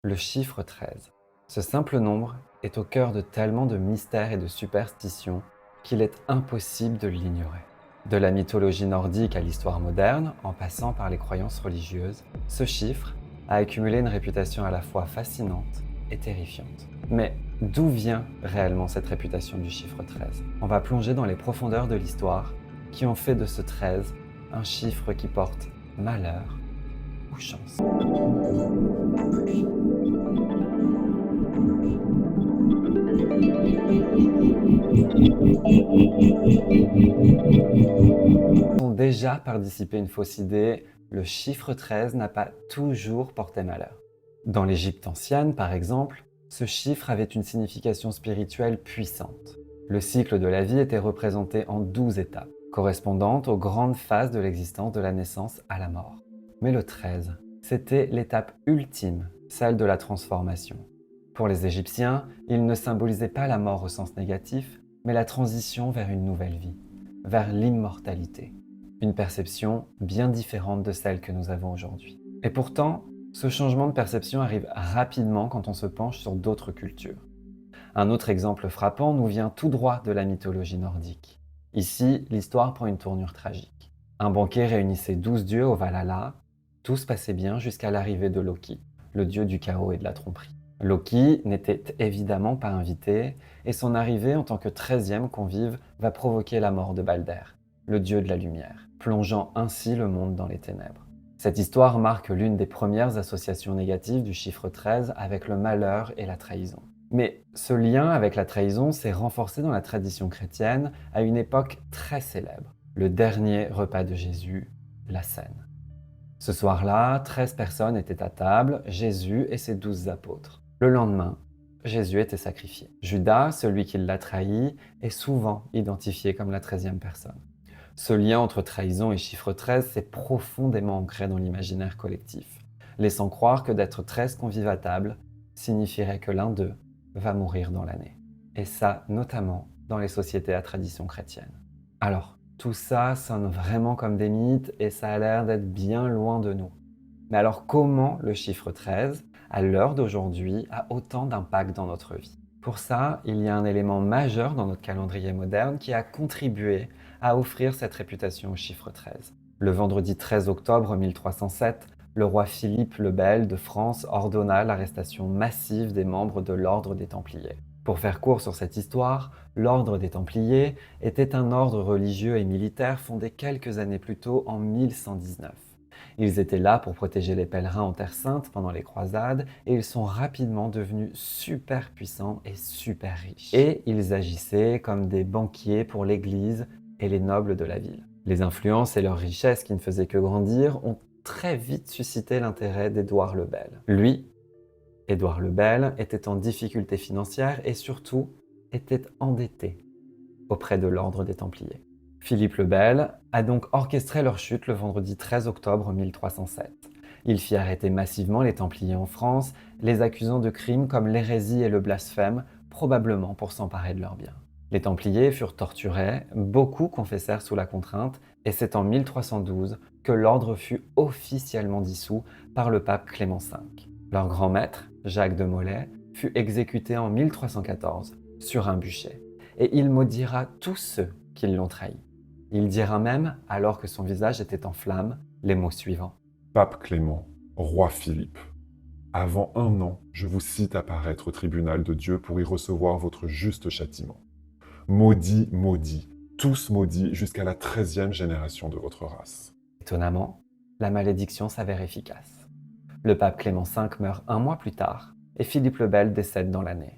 Le chiffre 13. Ce simple nombre est au cœur de tellement de mystères et de superstitions qu'il est impossible de l'ignorer. De la mythologie nordique à l'histoire moderne, en passant par les croyances religieuses, ce chiffre a accumulé une réputation à la fois fascinante et terrifiante. Mais d'où vient réellement cette réputation du chiffre 13? On va plonger dans les profondeurs de l'histoire qui ont fait de ce 13 un chiffre qui porte malheur ou chance. Déjà, par dissiper une fausse idée, le chiffre 13 n'a pas toujours porté malheur. Dans l'Égypte ancienne, par exemple, ce chiffre avait une signification spirituelle puissante. Le cycle de la vie était représenté en 12 étapes, correspondantes aux grandes phases de l'existence de la naissance à la mort. Mais le 13, c'était l'étape ultime, celle de la transformation. Pour les Égyptiens, il ne symbolisait pas la mort au sens négatif, mais la transition vers une nouvelle vie, vers l'immortalité. Une perception bien différente de celle que nous avons aujourd'hui. Et pourtant, ce changement de perception arrive rapidement quand on se penche sur d'autres cultures. Un autre exemple frappant nous vient tout droit de la mythologie nordique. Ici, l'histoire prend une tournure tragique. Un banquet réunissait 12 dieux au Valhalla. Tout se passait bien jusqu'à l'arrivée de Loki, le dieu du chaos et de la tromperie. Loki n'était évidemment pas invité, et son arrivée en tant que 13e convive va provoquer la mort de Balder, le dieu de la lumière, plongeant ainsi le monde dans les ténèbres. Cette histoire marque l'une des premières associations négatives du chiffre 13 avec le malheur et la trahison. Mais ce lien avec la trahison s'est renforcé dans la tradition chrétienne à une époque très célèbre, le dernier repas de Jésus, la Cène. Ce soir-là, 13 personnes étaient à table, Jésus et ses 12 apôtres. Le lendemain, Jésus était sacrifié. Judas, celui qui l'a trahi, est souvent identifié comme la 13e personne. Ce lien entre trahison et chiffre 13 s'est profondément ancré dans l'imaginaire collectif, laissant croire que d'être 13 convives à table signifierait que l'un d'eux va mourir dans l'année. Et ça, notamment dans les sociétés à tradition chrétienne. Alors, tout ça sonne vraiment comme des mythes et ça a l'air d'être bien loin de nous. Mais alors comment le chiffre 13, à l'heure d'aujourd'hui, a autant d'impact dans notre vie? Pour ça, il y a un élément majeur dans notre calendrier moderne qui a contribué à offrir cette réputation au chiffre 13. Le vendredi 13 octobre 1307, le roi Philippe le Bel de France ordonna l'arrestation massive des membres de l'ordre des Templiers. Pour faire court sur cette histoire, l'ordre des Templiers était un ordre religieux et militaire fondé quelques années plus tôt en 1119. Ils étaient là pour protéger les pèlerins en Terre Sainte pendant les croisades et ils sont rapidement devenus super puissants et super riches. Et ils agissaient comme des banquiers pour l'Église et les nobles de la ville. Les influences et leurs richesses qui ne faisaient que grandir ont très vite suscité l'intérêt d'Édouard le Bel. Lui, Édouard le Bel, était en difficulté financière et surtout était endetté auprès de l'ordre des Templiers. Philippe le Bel a donc orchestré leur chute le vendredi 13 octobre 1307. Il fit arrêter massivement les Templiers en France, les accusant de crimes comme l'hérésie et le blasphème, probablement pour s'emparer de leurs biens. Les Templiers furent torturés, beaucoup confessèrent sous la contrainte, et c'est en 1312 que l'ordre fut officiellement dissous par le pape Clément V. Leur grand maître, Jacques de Molay, fut exécuté en 1314 sur un bûcher, et il maudira tous ceux qui l'ont trahi. Il dira même, alors que son visage était en flammes, les mots suivants. Pape Clément, roi Philippe, avant 1 an, je vous cite à paraître au tribunal de Dieu pour y recevoir votre juste châtiment. Maudits, maudits, tous maudits jusqu'à la 13e génération de votre race. Étonnamment, la malédiction s'avère efficace. Le pape Clément V meurt un mois plus tard, et Philippe le Bel décède dans l'année.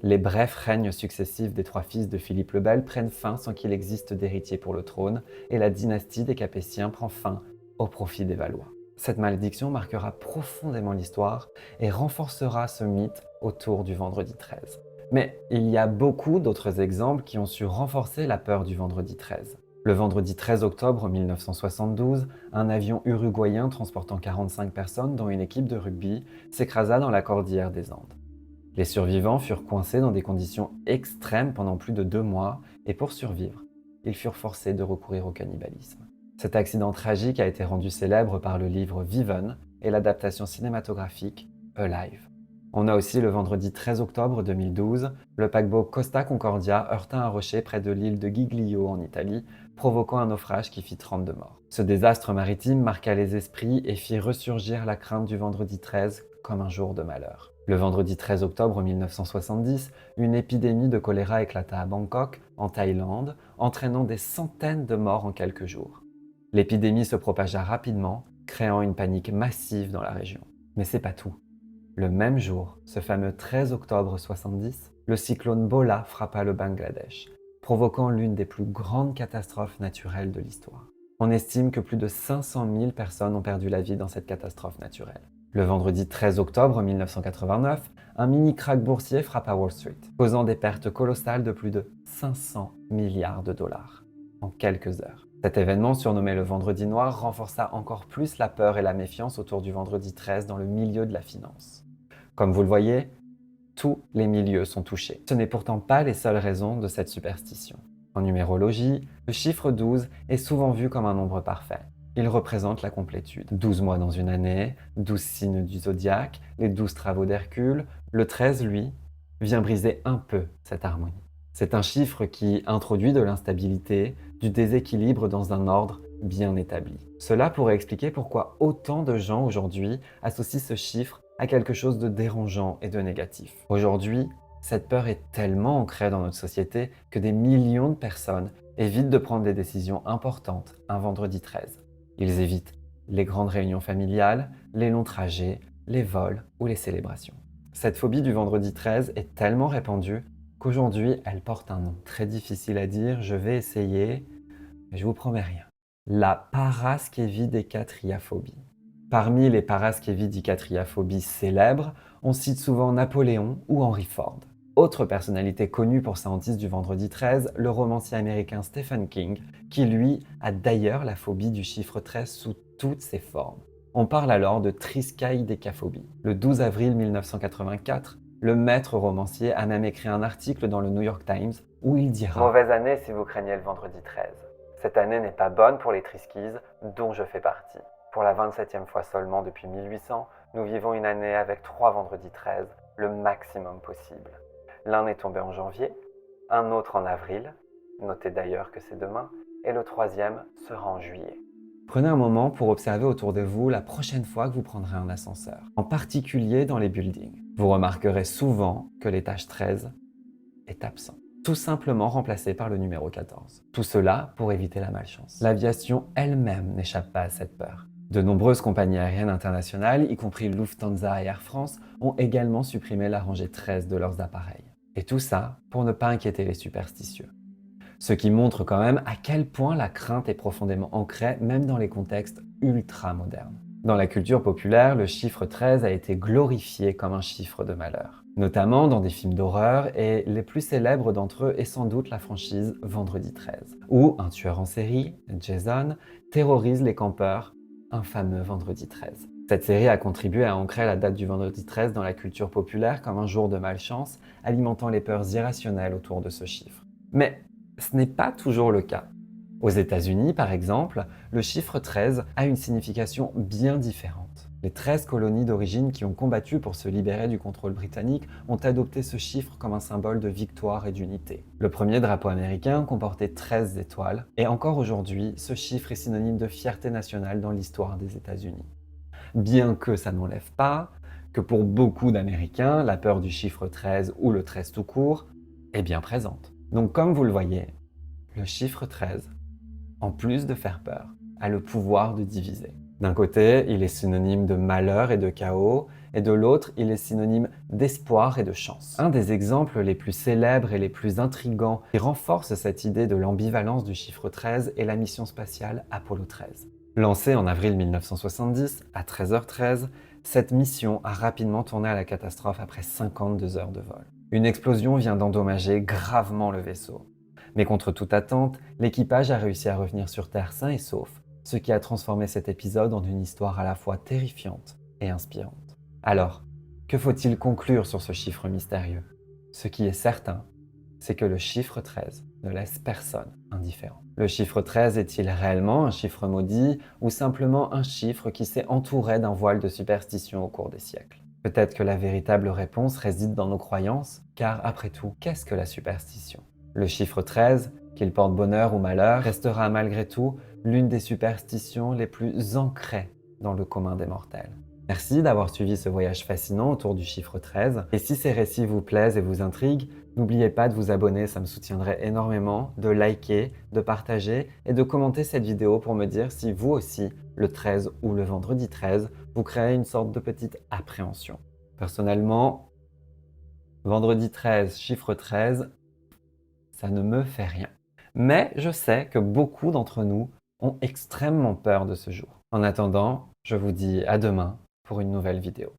Les brefs règnes successifs des 3 fils de Philippe le Bel prennent fin sans qu'il existe d'héritier pour le trône, et la dynastie des Capétiens prend fin au profit des Valois. Cette malédiction marquera profondément l'histoire et renforcera ce mythe autour du vendredi 13. Mais il y a beaucoup d'autres exemples qui ont su renforcer la peur du vendredi 13. Le vendredi 13 octobre 1972, un avion uruguayen transportant 45 personnes, dont une équipe de rugby, s'écrasa dans la cordillère des Andes. Les survivants furent coincés dans des conditions extrêmes pendant plus de 2 mois, et pour survivre, ils furent forcés de recourir au cannibalisme. Cet accident tragique a été rendu célèbre par le livre Viven et l'adaptation cinématographique Alive. On a aussi le vendredi 13 octobre 2012, le paquebot Costa Concordia heurta un rocher près de l'île de Giglio en Italie, provoquant un naufrage qui fit 32 morts. Ce désastre maritime marqua les esprits et fit ressurgir la crainte du vendredi 13 comme un jour de malheur. Le vendredi 13 octobre 1970, une épidémie de choléra éclata à Bangkok, en Thaïlande, entraînant des centaines de morts en quelques jours. L'épidémie se propagea rapidement, créant une panique massive dans la région. Mais c'est pas tout. Le même jour, ce fameux 13 octobre 70, le cyclone Bola frappa le Bangladesh, provoquant l'une des plus grandes catastrophes naturelles de l'histoire. On estime que plus de 500 000 personnes ont perdu la vie dans cette catastrophe naturelle. Le vendredi 13 octobre 1989, un mini krach boursier frappa Wall Street, causant des pertes colossales de plus de 500 milliards de dollars en quelques heures. Cet événement, surnommé le Vendredi noir, renforça encore plus la peur et la méfiance autour du vendredi 13 dans le milieu de la finance. Comme vous le voyez, tous les milieux sont touchés. Ce n'est pourtant pas les seules raisons de cette superstition. En numérologie, le chiffre 12 est souvent vu comme un nombre parfait. Il représente la complétude. 12 mois dans une année, 12 signes du zodiaque, les 12 travaux d'Hercule. Le 13, lui, vient briser un peu cette harmonie. C'est un chiffre qui introduit de l'instabilité, du déséquilibre dans un ordre bien établi. Cela pourrait expliquer pourquoi autant de gens aujourd'hui associent ce chiffre à quelque chose de dérangeant et de négatif. Aujourd'hui, cette peur est tellement ancrée dans notre société que des millions de personnes évitent de prendre des décisions importantes un vendredi 13. Ils évitent les grandes réunions familiales, les longs trajets, les vols ou les célébrations. Cette phobie du vendredi 13 est tellement répandue qu'aujourd'hui, elle porte un nom très difficile à dire. Je vais essayer, mais je vous promets rien. La paraskevidécatriaphobie. Parmi les paraskevidécatriaphobies célèbres, on cite souvent Napoléon ou Henry Ford. Autre personnalité connue pour sa hantise du vendredi 13, le romancier américain Stephen King, qui lui a d'ailleurs la phobie du chiffre 13 sous toutes ses formes. On parle alors de triskaïdécaphobie. Le 12 avril 1984, le maître romancier a même écrit un article dans le New York Times où il dira « Mauvaise année si vous craignez le vendredi 13. Cette année n'est pas bonne pour les triskies, dont je fais partie. Pour la 27e fois seulement depuis 1800, nous vivons une année avec 3 vendredis 13, le maximum possible. L'un est tombé en janvier, un autre en avril, notez d'ailleurs que c'est demain, et le troisième sera en juillet. » Prenez un moment pour observer autour de vous la prochaine fois que vous prendrez un ascenseur, en particulier dans les buildings. Vous remarquerez souvent que l'étage 13 est absent, tout simplement remplacé par le numéro 14. Tout cela pour éviter la malchance. L'aviation elle-même n'échappe pas à cette peur. De nombreuses compagnies aériennes internationales, y compris Lufthansa et Air France, ont également supprimé la rangée 13 de leurs appareils. Et tout ça pour ne pas inquiéter les superstitieux. Ce qui montre quand même à quel point la crainte est profondément ancrée, même dans les contextes ultra modernes. Dans la culture populaire, le chiffre 13 a été glorifié comme un chiffre de malheur, notamment dans des films d'horreur, et les plus célèbres d'entre eux est sans doute la franchise Vendredi 13, où un tueur en série, Jason, terrorise les campeurs, un fameux Vendredi 13. Cette série a contribué à ancrer la date du vendredi 13 dans la culture populaire comme un jour de malchance, alimentant les peurs irrationnelles autour de ce chiffre. Mais ce n'est pas toujours le cas. Aux États-Unis, par exemple, le chiffre 13 a une signification bien différente. Les 13 colonies d'origine qui ont combattu pour se libérer du contrôle britannique ont adopté ce chiffre comme un symbole de victoire et d'unité. Le premier drapeau américain comportait 13 étoiles, et encore aujourd'hui, ce chiffre est synonyme de fierté nationale dans l'histoire des États-Unis. Bien que ça n'enlève pas que pour beaucoup d'Américains, la peur du chiffre 13 ou le 13 tout court est bien présente. Donc comme vous le voyez, le chiffre 13, en plus de faire peur, a le pouvoir de diviser. D'un côté, il est synonyme de malheur et de chaos, et de l'autre, il est synonyme d'espoir et de chance. Un des exemples les plus célèbres et les plus intrigants qui renforce cette idée de l'ambivalence du chiffre 13 est la mission spatiale Apollo 13. Lancée en avril 1970, à 13h13, cette mission a rapidement tourné à la catastrophe après 52 heures de vol. Une explosion vient d'endommager gravement le vaisseau. Mais contre toute attente, l'équipage a réussi à revenir sur Terre sain et sauf, ce qui a transformé cet épisode en une histoire à la fois terrifiante et inspirante. Alors, que faut-il conclure sur ce chiffre mystérieux ? Ce qui est certain, c'est que le chiffre 13 ne laisse personne indifférent. Le chiffre 13 est-il réellement un chiffre maudit ou simplement un chiffre qui s'est entouré d'un voile de superstition au cours des siècles ? Peut-être que la véritable réponse réside dans nos croyances, car après tout, qu'est-ce que la superstition? Le chiffre 13, qu'il porte bonheur ou malheur, restera malgré tout l'une des superstitions les plus ancrées dans le commun des mortels. Merci d'avoir suivi ce voyage fascinant autour du chiffre 13. Et si ces récits vous plaisent et vous intriguent, n'oubliez pas de vous abonner, ça me soutiendrait énormément, de liker, de partager et de commenter cette vidéo pour me dire si vous aussi, le 13 ou le vendredi 13, vous créez une sorte de petite appréhension. Personnellement, vendredi 13, chiffre 13, ça ne me fait rien. Mais je sais que beaucoup d'entre nous ont extrêmement peur de ce jour. En attendant, je vous dis à demain pour une nouvelle vidéo.